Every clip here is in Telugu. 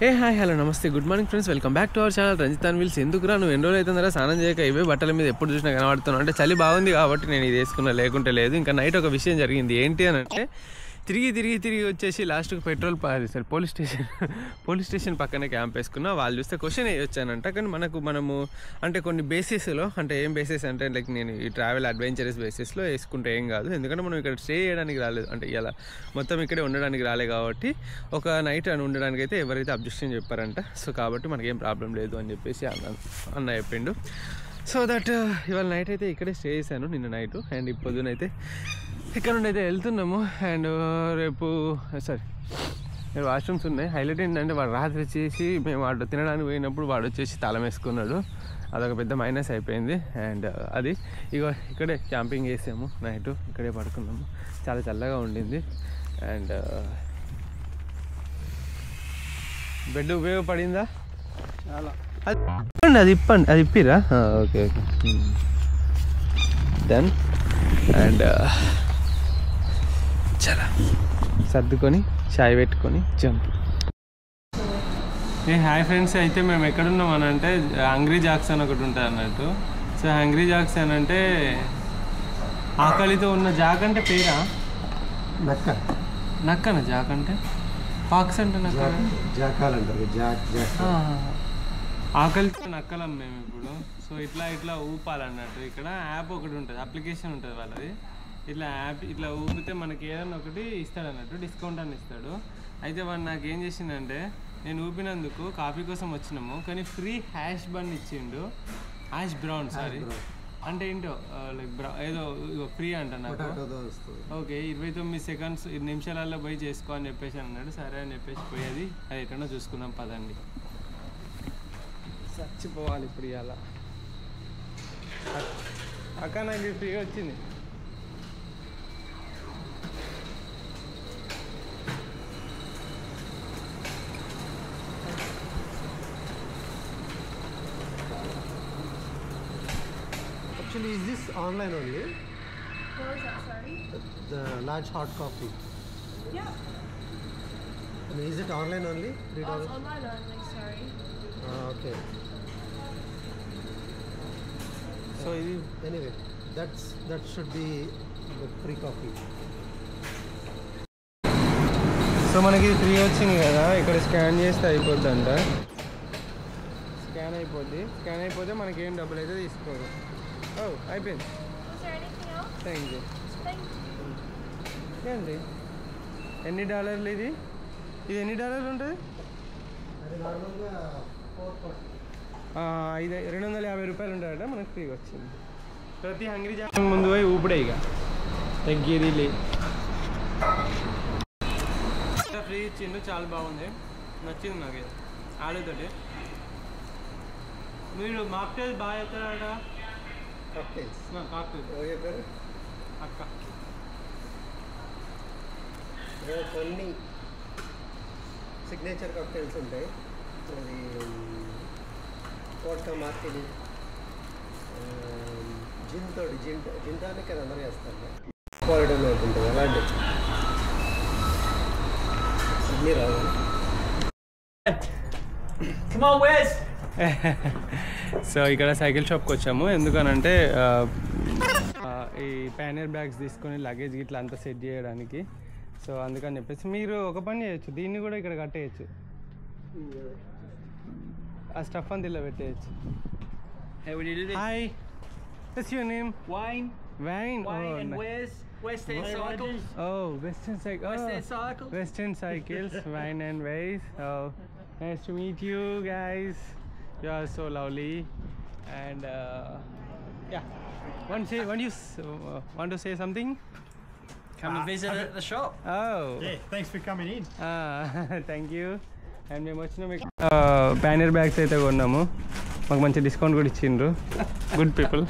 ఏ హాయ్ హలో నమస్తే good morning friends, welcome back to our channel Ranjith and wheels. ఎందుకురా నువ్వు ఎన్ని రోజులు అవుతుందా స్నానం చేయక ఇవే బట్టల మీద ఎప్పుడు చూసినా కనబడుతున్నావు అంటే చలి బాగుంది కాబట్టి నేను ఇది వేసుకున్నా, లేకుంటే లేదు. ఇంకా నైట్ ఒక విషయం జరిగింది. ఏంటి అని అంటే తిరిగి వచ్చేసి లాస్ట్కి పోలీస్ స్టేషన్ పక్కనే క్యాంప్ వేసుకున్నా. వాళ్ళు చూస్తే క్వశ్చన్ వేయొచ్చానంట. కానీ మనము అంటే కొన్ని బేసిస్లో, అంటే ఏం బేసిస్ అంటే లైక్ నేను ఈ ట్రావెల్ అడ్వెంచరస్ బేసిస్లో వేసుకుంటే ఏం కాదు. ఎందుకంటే మనం ఇక్కడ స్టే చేయడానికి రాలేదు, అంటే ఇలా మొత్తం ఇక్కడే ఉండడానికి రాలేదు కాబట్టి ఒక నైట్ అని ఉండడానికి అయితే ఎవరైతే అబ్జెక్షన్ చెప్పారంట. సో కాబట్టి మనకేం ప్రాబ్లం లేదు అని చెప్పేసి అన్న చెప్పిండు. సో దట్ ఇవాళ నైట్ అయితే ఇక్కడే స్టే చేశాను, నిన్న నైట్. అండ్ ఈ పొద్దునైతే ఇక్కడ నుండి అయితే వెళ్తున్నాము. అండ్ రేపు వాష్రూమ్స్ ఉన్నాయి. హైలైట్ ఏంటంటే వాడు రాత్రి వచ్చేసి మేము వాడు తినడానికి పోయినప్పుడు వాడు వచ్చేసి తాళం వేసుకున్నాడు. అదొక పెద్ద మైనస్ అయిపోయింది. అండ్ అది ఇక్కడే క్యాంపింగ్ చేసాము, నైట్ ఇక్కడే పడుకున్నాము. చాలా చల్లగా ఉండింది. అండ్ బెడ్ ఉపయోగపడిందా? చాలా. అది ఇప్పిరా? Okay done. అండ్ చాలా సర్దుకొని చాయ్ పెట్టుకొని జంప్. హాయ్ ఫ్రెండ్స్, అయితే మేము ఎక్కడున్నాం అని అంటే హంగ్రీ జాక్స్ అని ఒకటి ఉంటుంది అన్నట్టు. సో హంగ్రీ జాక్స్ అని అంటే ఆకలితో ఉన్న జాక్ అంటే పేరా? నక్కన జాక్ అంటే ఫాక్స్ అంటే ఆకలితో నక్కలం మేము ఇప్పుడు. సో ఇట్లా ఊపాలన్నట్టు. ఇక్కడ యాప్ ఒకటి ఉంటుంది, అప్లికేషన్ ఉంటుంది వాళ్ళది. ఇట్లా ఊపితే మనకి ఏదైనా ఒకటి ఇస్తాడు అన్నట్టు, డిస్కౌంట్ అని ఇస్తాడు. అయితే వాడు నాకు ఏం చేసిందంటే, నేను ఊపినందుకు కాఫీ కోసం వచ్చినాము కానీ ఫ్రీ హ్యాష్ బన్ ఇచ్చిండు. హ్యాష్ బ్రౌన్ అంటే ఏంటో లైక్ ఏదో ఫ్రీ అంట నాకు. ఓకే 29 నిమిషాలలో పోయి చేసుకో అని చెప్పేసి అన్నాడు. సరే అని చెప్పేసి పోయేది అది ఎక్కడో చూసుకుందాం పదండి. చచ్చిపోవాలి ఇప్పుడు ఇవాళ. అక్క నాకు ఫ్రీగా వచ్చింది. Actually, is this online only? What was that, sorry? The large hot coffee. Yeah. I mean, is it online only? $3? Oh, it's online only, sorry. Okay. So anyway, that should be the free coffee. So మనకి ఫ్రీ వచ్చింది కదా, ఇక్కడ స్కాన్ చేస్తే అయిపోద్ది అంట. స్కాన్ అయిపోతే మనకి ఏం డబ్బులు అయితే తీసుకోరు. అయిపోయింది. Thank you. ఏంటి ఎన్ని డాలర్లు ఇది ఎన్ని డాలర్లు ఉంటుంది? 250 రూపాయలు ఉంటాయట. మనకు ఫ్రీగా వచ్చింది. ప్రతి హంగ్రీ జాక్ ముందు పోయి ఊపిడే ఇక తగ్గిరి ఫ్రీ ఇచ్చిండు. చాలా బాగుంది, నచ్చింది నాకు. ఆలుతోటి మీరు మాక్టైల్ బాగా చెప్తారట. అక్క కొన్ని సిగ్నేచర్ కాక్టైల్స్ ఉంటాయి. అది వోడ్కా మార్టిని, జిన్ కదా అందరూ చేస్తారు. క్వాలిటీ ఉంటుంది అలాంటి అన్నీ రావాలి. సో ఇక్కడ సైకిల్ షాప్కి వచ్చాము. ఎందుకనంటే ఈ ప్యానర్ బ్యాగ్స్ తీసుకొని లగేజ్ ఇట్లా అంతా సెట్ చేయడానికి. సో అందుకని చెప్పేసి మీరు ఒక పని చేయొచ్చు, దీన్ని కూడా ఇక్కడ కట్టేయచ్చు. ఆ స్టఫ్ అంతా ఇలా పెట్టేయచ్చు. Hi, what's your name? Wayne. And where's Western Cycles? Oh, Western Cycles. Western Cycles. Wayne and Ways. Oh, nice to meet you guys. You are so lovely. And yeah, want to say something? Come and visit at the shop. Oh, yeah, thanks for coming in. Thank you. And మేము వచ్చిన ప్యానర్ బ్యాగ్స్ అయితే కొన్నాము. మాకు మంచి డిస్కౌంట్ కూడా ఇచ్చిండ్రు. Good people.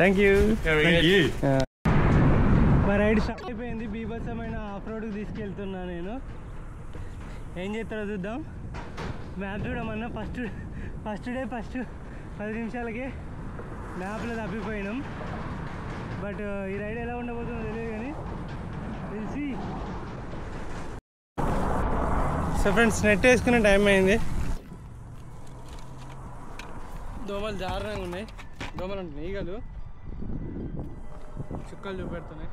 Thank you. మా రైడ్ స్టార్ట్ అయిపోయింది. బీభత్సమైన ఆఫ్ రోడ్కి తీసుకెళ్తున్నా నేను. ఏం చేస్తారో చూద్దాం. మ్యాప్ చూడమన్నా ఫస్ట్ డే 10 నిమిషాలకి మ్యాప్లో తప్పిపోయినాం. బట్ ఈ రైడ్ ఎలా ఉండబోతుందో తెలియదు కానీ తెలిసి సో ఫ్రెండ్స్ నెట్ వేసుకునే టైం అయింది. దోమలు దారుణంగా ఉన్నాయి. దోమలు అంటే ఈగలు చుక్కలు చూపెడుతున్నాయి.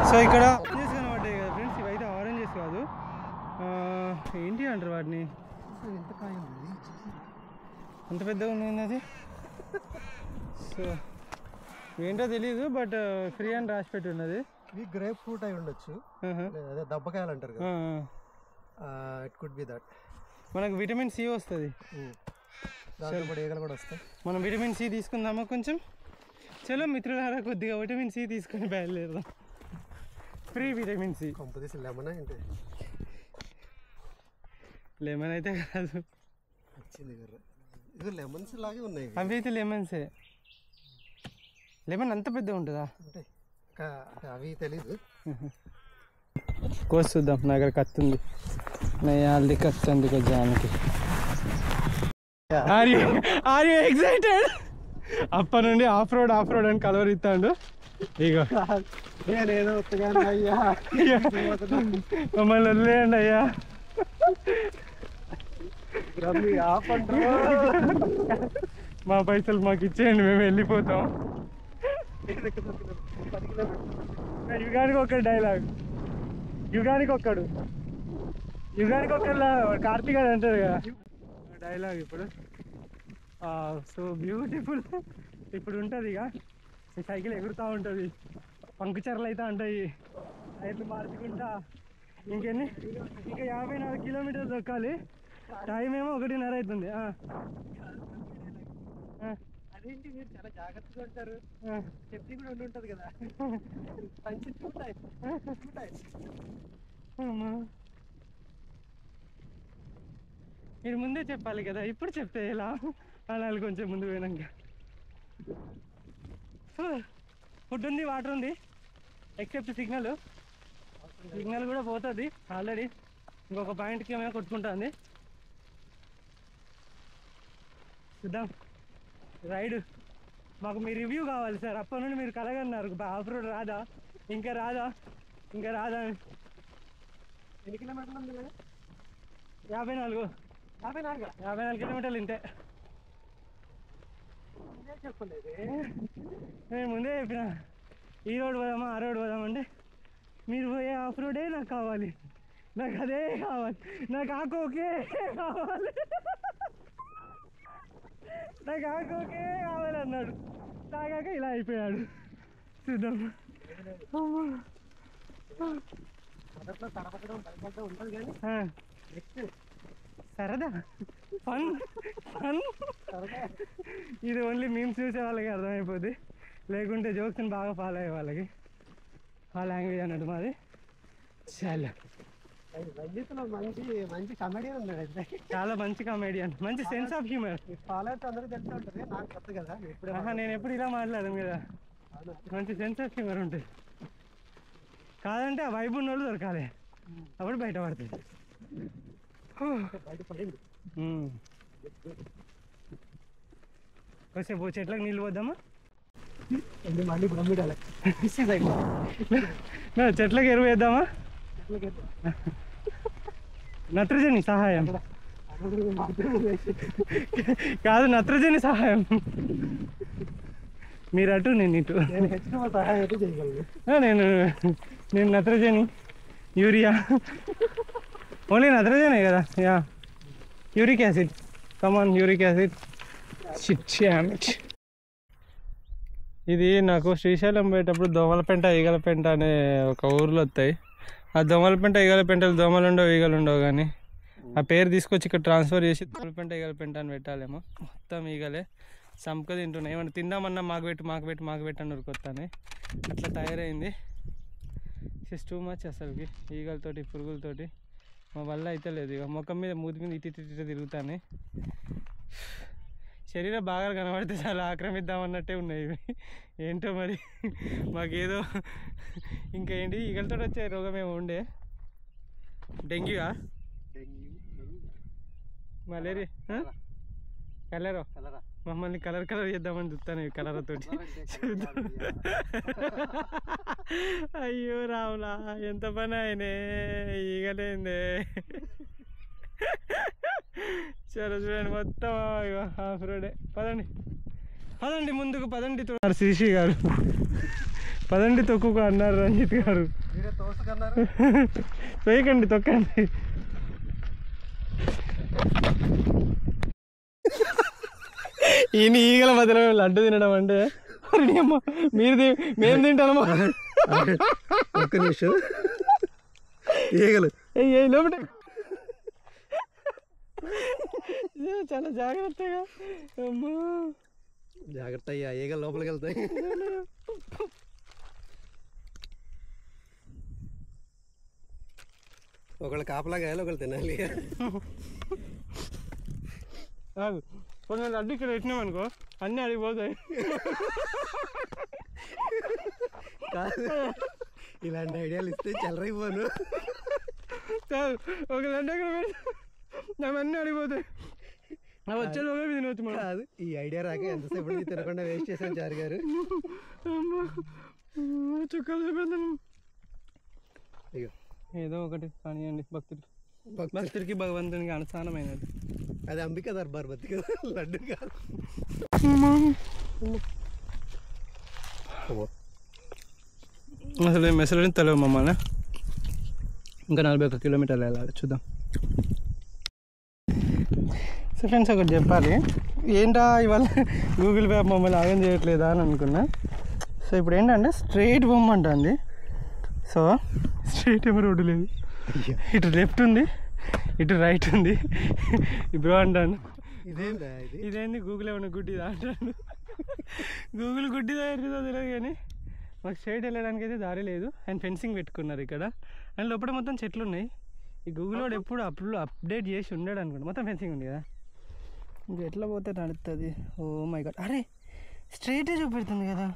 సో ఇక్కడ ఆరెంజెస్ కనబడ్డాయి కదా ఫ్రెండ్స్, ఇవైతే ఆరెంజెస్ కాదు, ఏంటి అంటారు వాటిని, అంత పెద్దగా ఉన్నాయి అది. సో ఏంటో తెలీదు, బట్ ఫ్రీ అని రాసి పెట్టి ఉన్నది. ఇవి గ్రేప్ ఫ్రూట్ అయి ఉండొచ్చు, అదే దబ్బకాయలు అంటారు కదా, ఇట్ కుడ్ బి దట్. మనకు విటమిన్ సి వస్తుంది, ఈగలు కూడా వస్తాయి. మనం విటమిన్ సి తీసుకుందామా కొంచెం? చలో మిత్రులారా, కొద్దిగా విటమిన్ సి తీసుకొని బయలుదేరదాం. Free vitamin C. కంపదీసి లెమన్ ఏంటి? లెమన్ అయితే కాదు, వచ్చింది ఇది లెమన్స్ లాగే ఉన్నాయి. అవి అయితే లెమన్సే. లెమన్ అంత పెద్దగా ఉంటుందా? అంటే అవి తెలీదు. కోసి చూద్దాం. నా దగ్గర కత్తి ఉంది, నయాల్ది కత్తి ఉంది కొంచెంకి. Are you excited? అప్పటి నుండి ఆఫ్ రోడ్ అని కలవరిస్తాడు. ఇగో నేనేదో అయ్యా మమ్మల్ని వదిలేయండి అయ్యా. మా పైసలు మాకు ఇచ్చేయండి, మేము వెళ్ళిపోతాం. యుగానికి ఒక్కడు డైలాగ్, యుగానికి ఒక్కడు కార్తీక్ అని అంటారు కదా డైలాగ్. ఇప్పుడు సో బ్యూటిఫుల్. ఇప్పుడు ఉంటుంది ఇక ఈ సైకిల్ ఎగురుతూ ఉంటుంది, పంకుచర్లు అయితే ఉంటాయి, టైర్లు మార్చుకుంటా. ఇంకా 54 కిలోమీటర్లు దొక్కాలి. టైం ఏమో 1:30 అవుతుంది. అదేంటి మీరు చాలా జాగ్రత్తగా ఉంటారు, సేఫ్టీ కూడా ఉంటుంది కదా. మీరు ముందే చెప్పాలి కదా, ఇప్పుడు చెప్తే ఎలా అనాలి. కొంచెం ముందు పోయినాక ఫుడ్ ఉంది, వాటర్ ఉంది, ఎక్సెప్ట్ సిగ్నల్ కూడా పోతుంది ఆల్రెడీ. ఇంకొక పాయింట్కి ఏమైనా కొట్టుకుంటుంది. చూద్దాం రైడ్. మాకు మీ రివ్యూ కావాలి సార్. అప్పటి నుండి మీరు కలగన్నారు ఆఫ్ రోడ్ రాదా, ఇంకా రాదా. ఎన్ని కిలోమీటర్లు ఉంది? 54 కిలోమీటర్లు ఇంతే. చెప్పలేదు, నేను ముందే చెప్పిన ఈ రోడ్ పోదామా ఆ రోడ్ పోదామంటే మీరు పోయే ఆఫ్ రోడే నాకు కావాలి, నాకు అదే కావాలి, నాకు ఆకోకే కావాలి, నాకు ఆకోకే కావాలి అన్నాడు. తాగాక ఇలా అయిపోయాడు. చూద్దాం. మొదట్లో తడపడం భయపడడం ఉంటుంది కానీ నెక్స్ట్ సరదా ఫన్. ఇది ఓన్లీ మీమ్స్ చూసే వాళ్ళకి అర్థమైపోద్ది, లేకుంటే జోక్స్ని బాగా ఫాలో అయ్యే వాళ్ళకి. ఆ లాంగ్వేజ్ అన్నట్టు మాది. చాలా రంజిత్లో మంచి కమెడియన్ ఉన్నాడు అయితే. చాలా మంచి కామెడియన్, మంచి సెన్స్ ఆఫ్ హ్యూమర్. ఫాలోవర్స్ అందరికీ తెలిసి ఉంటుంది, నాకు కొత్త కదా. నేను ఎప్పుడు ఇలా మాట్లాడాను కదా. మంచి సెన్స్ ఆఫ్ హ్యూమర్ ఉంటుంది. కాదంటే ఆ వైబ్ ఉన్న వాళ్ళు దొరకాలి, అప్పుడు బయటపడుతుంది. కొద్దిసేపు చెట్లకు నీళ్ళు పోద్దామా? మళ్ళీ బ్రహ్మిడాలి చెట్లకు ఎరువు వేద్దామా? నత్రజని సహాయం కాదు, నత్రజని సహాయం. మీరు అటు నేను ఇటు. సహాయం అయితే చేయగలను. నేను నత్రజని, యూరియా, ఓన్లీ నత్రజనే కదా. యా, యూరిక్ యాసిడ్, కమాన్ యూరిక్ యాసిడ్. ఇది నాకు శ్రీశైలం పోయేటప్పుడు దోమలపెంట ఈగలపెంట అనే ఒక ఊర్లో వస్తాయి. ఆ దోమలపెంట ఈగలపెంటలు దోమలు ఉండవు ఈగలు ఉండవు, కానీ ఆ పేరు తీసుకొచ్చి ఇక్కడ ట్రాన్స్ఫర్ చేసి దోమలపెంట ఈగలపెంట అని పెట్టాలేమో. మొత్తం ఈగలే సంపక తింటున్నాయి. ఏమన్నా తిందామన్నా మాకు పెట్టు అని ఉరుకొస్తానే. అట్లా తయారైంది. ఇట్స్ టూ మచ్ అసలుకి. ఈగలతోటి పురుగులతోటి మా వల్ల అయితే లేదు. ఇక ముఖం మీద మూతి మీద ఇటు తిరుగుతానే. శరీరం బాగా కనబడితే చాలా ఆక్రమిద్దామన్నట్టే ఉన్నాయి ఇవి. ఏంటో మరి మాకేదో ఇంకా ఏంటి ఈగలతో వచ్చే రోగం ఏమో ఉండే. డెంగ్యూయా, మలేరియా, కలరా మమ్మల్ని కలర్ చేద్దామని చూస్తాను కలర్తో. అయ్యో రావులా ఎంత పని అయినే ఈగలేందే. సరే చూడండి మొత్తం హాఫ్ రోడే. పదండి ముందుకు పదండి. శ్రీశ్రీ గారు పదండి తొక్కుకు అన్నారు రంజిత్ గారు. వేయకండి తొక్కండి. ఈయన ఈగల మధ్యలో లడ్డు తినడం అంటే అమ్మ మేము తింటామా? ఒక్క నిమిషం. ఈగలు లోపల చాలా జాగ్రత్తగా. అమ్మా జాగ్రత్త అయ్యా, ఈగలు లోపలికి వెళ్తాయి. ఒకళ్ళు కాపలా గాయాలి, ఒకళ్ళు తినాలి. కొంచెం లడ్డు ఇక్కడ పెట్టినామనుకో అన్నీ అడిగిపోతాయి. ఇలాంటి ఐడియాలు ఇస్తే చెలరైపోను. ఒక లడ్డు అక్కడ పెట్టి అవన్నీ అడిగిపోతాయి. వచ్చేలోగా తినవచ్చు మనం. కాదు, ఈ ఐడియా రాక ఎంతసేపు తినకుండా వేస్ట్ చేశాను చారు గారు. చుక్కలు చూపెడతాను. అయ్యో ఏదో ఒకటి కానివ్వండి. భక్తుడికి భగవంతునికి అనుసానమైనది. అది అంబిక దర్బార్ బతి కదా, లడ్డు కాదు. అసలు మెసలు తెలియదు మమ్మల్ని. ఇంకా 41 కిలోమీటర్లు వెళ్ళాలి, చూద్దాం. సో ఫ్రెండ్స్ ఒకటి చెప్పాలి, ఏంటా ఇవాళ గూగుల్ మ్యాప్ మమ్మల్ని ఆగం చేయట్లేదా అని అనుకున్నా. సో ఇప్పుడు ఏంటంటే స్ట్రైట్ పొమ్మంటుంది. సో స్ట్రైట్ ఏమో రోడ్డు లేదు, ఇటు లెఫ్ట్ ఉంది, ఇటు రైట్ ఉంది. ఇప్పుడు అంటాను ఇదేంది గూగుల్ ఏమన్నా గుడ్డిదా అంటాను. గూగుల్ గుడ్డిదా ఎరుగుదో తెలియదు కానీ మాకు స్ట్రైట్ వెళ్ళడానికి అయితే దారి లేదు. అండ్ ఫెన్సింగ్ పెట్టుకున్నారు ఇక్కడ. అండ్ లోపల మొత్తం చెట్లు ఉన్నాయి. ఈ గూగుల్ వాడు ఎప్పుడు అప్డేట్ చేసి ఉండడు అనుకోండి. మొత్తం ఫెన్సింగ్ ఉంది కదా, ఇంకా ఎట్లా పోతే నడుస్తుంది. ఓ మై గాడ్, అరే స్ట్రైటే చూపెడుతుంది కదా.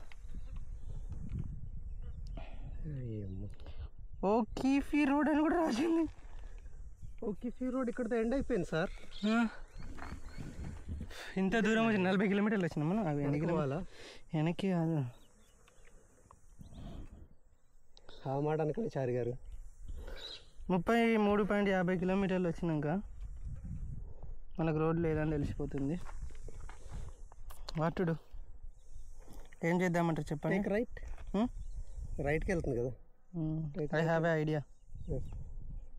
ఓ కీఫీ రోడ్ అని కూడా రాసింది. ఓ కిఫీ రోడ్ ఇక్కడతో ఎండ్ అయిపోయింది సార్. ఇంత దూరం వచ్చి 40 కిలోమీటర్లు వచ్చినాం మనం. అవి వెనక్కి కాదు, ఆ మాట అనుకోండి చారు గారు. 33.50 కిలోమీటర్లు వచ్చినాక మనకు రోడ్ లేదని తెలిసిపోతుంది. వాటుడు ఏం చేద్దామంటారు చెప్పండి. రైట్కి వెళ్తుంది కదా. I have a idea.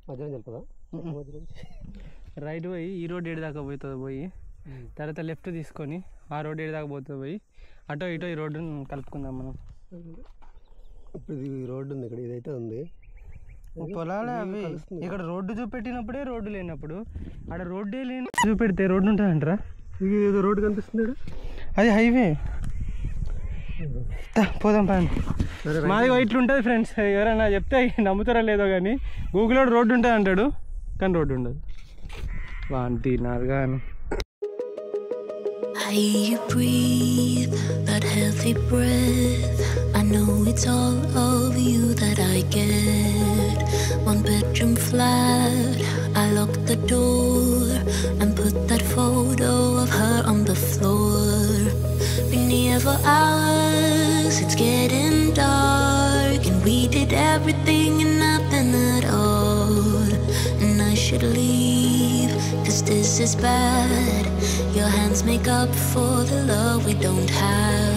మధ్యలో చెప్తుందా? రైట్ పోయి ఈ రోడ్ ఏడు దాకా పోతుంది, పోయి తర్వాత లెఫ్ట్ తీసుకొని ఆ రోడ్ ఏడు దాకా పోతుంది, పోయి అటో ఇటో ఈ రోడ్డుని కలుపుకుందాం మనం. ఇప్పుడు ఈ రోడ్డు ఉంది ఇక్కడ, ఇదైతే ఉంది పొలాలే అవి. ఇక్కడ రోడ్డు చూపెట్టినప్పుడే రోడ్డు లేనప్పుడు, ఆడ రోడ్డే లేని చూపెడితే రోడ్డు ఉంటుంది అంటారా? ఏదో రోడ్డు కనిపిస్తుంది, అది హైవే. పోదాం పని. మాది ఇట్లుంటుంది ఫ్రెండ్స్. ఎవరైనా చెప్తే నమ్ముతారా లేదో కానీ గూగుల్లో రోడ్డు ఉంటుంది అంటాడు, కానీ రోడ్డు ఉండదు. వాంటినారు కానీ. I hear you breathe that healthy breath. I know it's all of you that I get. 1 bedroom flat, I lock the door and put that photo of her on the floor. Been here for hours, it's getting dark, and we did everything and nothing at all. And I should leave, 'cause this is bad. Your hands make up for the love we don't have.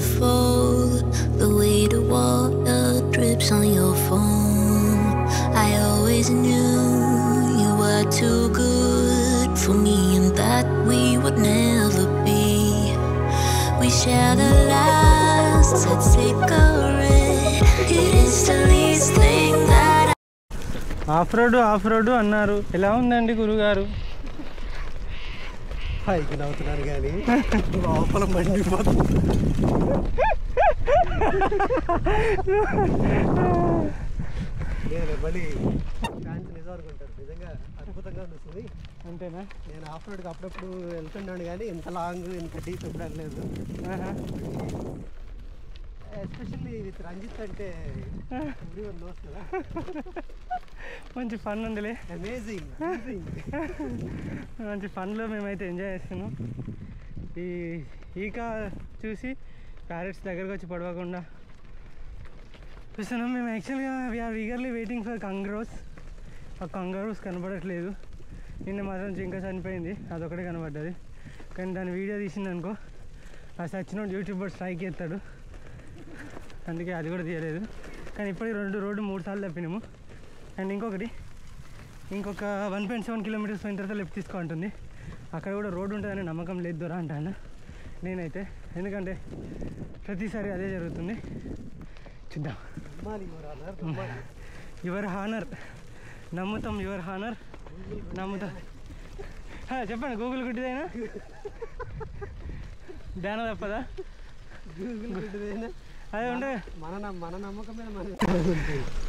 beautiful, the way the water drips on your phone. I always knew you were too good for me and that we would never be. We shared a last cigarette. It is the least thing that of road అన్నారు. ఎలా ఉందండి గురుగారు? పైకి నవ్వుతున్నారు కానీ లోపల మండిపోతుంది. నేను మళ్ళీ ఫ్యాన్స్ నిజం అనుకుంటారు. నిజంగా అద్భుతంగా ఉంటుంది. అంతేనా? నేను ఆఫ్ రోడ్కి అప్పుడప్పుడు వెళ్తున్నాను కానీ ఇంత లాంగ్ ఇంత డీప్ ఎప్పుడు వెళ్ళలేదు. ఎస్పెషల్లీ విత్ రంజిత్ అంటే ఎవ్రీవన్ నోస్ కదా. మంచి ఫన్ ఉందిలే. అమేజింగ్. మంచి ఫన్లో మేమైతే ఎంజాయ్ చేస్తున్నాం. ఈక చూసి ప్యారెట్స్ దగ్గరకు వచ్చి పడవకుండా చూస్తున్నాం. మేము యాక్చువల్గా వీఆర్ ఈగర్లీ వెయిటింగ్ ఫర్ కంగరోస్. ఆ కంగరోస్ కనబడట్లేదు. నిన్న మాత్రం జింక చనిపోయింది, అదొకటే కనబడ్డది. కానీ దాని వీడియో తీసిందనుకో ఆ సచ్చినోడు యూట్యూబర్ స్ట్రైక్ చేస్తాడు, అందుకే అది కూడా తీయలేదు. కానీ ఇప్పటికి రోడ్డు 3 సార్లు తప్పినాము. అండ్ ఇంకొక 1.7 కిలోమీటర్స్ పోయిన తర్వాత లెఫ్ట్ తీసుకోంటుంది. అక్కడ కూడా రోడ్డు ఉంటుందని నమ్మకం లేదు దొరా అంటాను నేనైతే, ఎందుకంటే ప్రతిసారి అదే జరుగుతుంది. చూద్దాం. యువర్ హానర్ నమ్ముతాం, యువర్ హానర్ నమ్ముతాం. చెప్పండి, గూగుల్ గుడ్డిదైనా ధ్యాన తప్పదా? గూగుల్ గుడ్డిదైనా అదే ఉంటే మన నమ్మకం మీద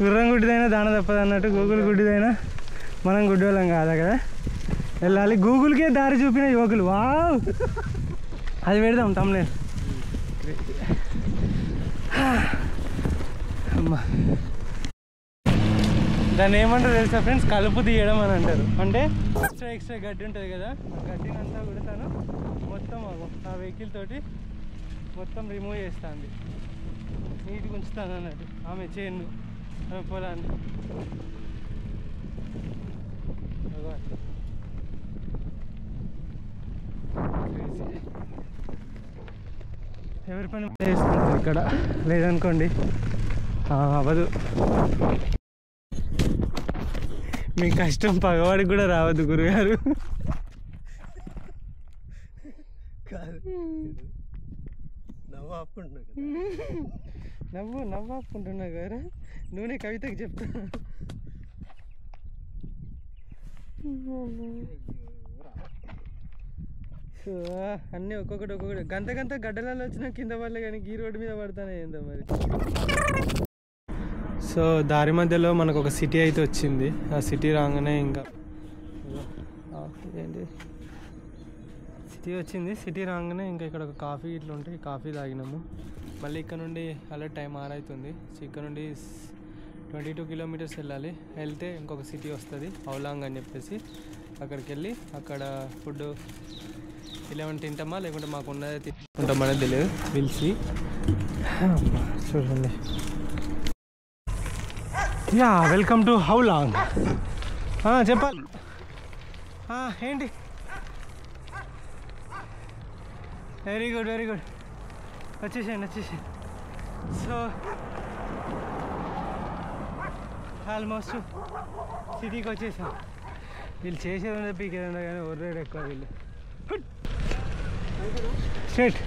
గుర్రం గుడ్డిదైనా దాన తప్పదు అన్నట్టు గూగుల్ గుడ్డిదైనా మనం గుడ్డి వాళ్ళం కాదా కదా. వెళ్ళాలి. గూగుల్కే దారి చూపిన యువకులు. వావ్, అది పెడదాం తమ్మునే. అమ్మా, దాన్ని ఏమంటారు తెలుసా ఫ్రెండ్స్? కలుపు తీయడం అని అంటారు. అంటే ఎక్స్ట్రా గడ్డి ఉంటుంది కదా, ఆ గడ్డినంతా కూడా తను మొత్తం ఆ వెహికల్ తోటి మొత్తం రిమూవ్ చేస్తుంది, నీట్గా ఉంచుతాను అన్నట్టు. ఆమె చేను, ఆమె పొలాన్ని. ఎవరి పని చేసుకుంటారు ఇక్కడ, లేదనుకోండి అవ్వదు. మీ కష్టం పగవాడికి కూడా రావద్దు గురుగారు. నవ్వు ఆపుకుంటున్నా కదా. నువ్వునే కవితకి చెప్తా. అన్నీ ఒక్కొక్కటి గంట గడ్డలలో వచ్చినా కింద పడలే, కానీ ఈ రోడ్డు మీద పడతానే ఏందో మరి. సో దారి మధ్యలో మనకు ఒక సిటీ అయితే వచ్చింది. ఆ సిటీ రాగానే ఇంకా ఏంటి సిటీ వచ్చింది. సిటీ రాగానే ఇంకా ఇక్కడ ఒక కాఫీ ఇట్లా ఉంటాయి, కాఫీ తాగినాము. మళ్ళీ ఇక్కడ నుండి అలా టైం 6 అవుతుంది. సో ఇక్కడ నుండి 22 కిలోమీటర్స్ వెళ్ళాలి. వెళ్తే ఇంకొక సిటీ వస్తుంది హౌలాంగ్ అని చెప్పేసి. అక్కడికి వెళ్ళి అక్కడ ఫుడ్ 11 తింటామా లేకుంటే మాకు ఉన్నదే తింటామనేది తెలియదు. పిలిచి చూడండి. Yeah, welcome to Halong. చెప్పాలి ఏంటి? వెరీ గుడ్ వచ్చేసేయండి. సో ఆల్మోస్ట్ సిటీకి వచ్చేసాం. వీళ్ళు చేసేది ఉండే పీకేది ఉండే కానీ ఒర్రేడు ఎక్కువ వీళ్ళు. స్ట్రైట్.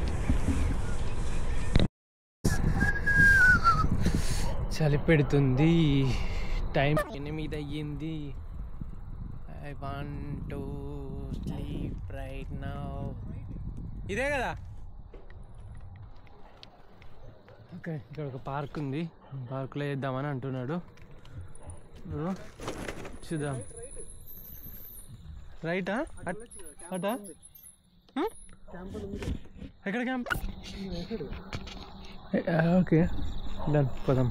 చలి పెడుతుంది, టైం 8 అయ్యింది. I want to sleep right now. ఇదే కదా. ఓకే, ఇక్కడ ఒక పార్క్ ఉంది, పార్క్లో వేద్దామని అంటున్నాడు. చూద్దాం. రైటా అటా? ఎక్కడ క్యాంప్? ఓకే డన్, పోదాం.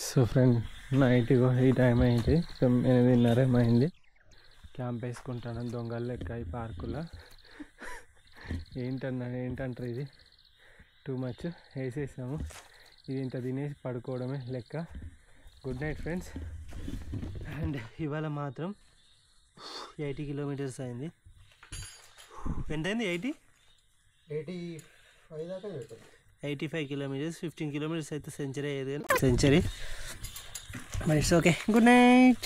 సో ఫ్రెండ్, నైట్ ఈ టైం అయింది. 8:30 అయింది. క్యాంప్ వేసుకుంటాను దొంగలు లెక్క ఈ పార్కులో. ఏంటంటారు ఇది, టూ మచ్ వేసేసాము. ఇది ఇంత తినేసి పడుకోవడమే లెక్క. Good night friends. అండ్ ఇవాళ మాత్రం 80 కిలోమీటర్స్ అయింది. ఎంతైంది? 80 85 kilometers, 15 kilometers అయితే సెంచరీ అయ్యేది. Century, but it's okay. Good night.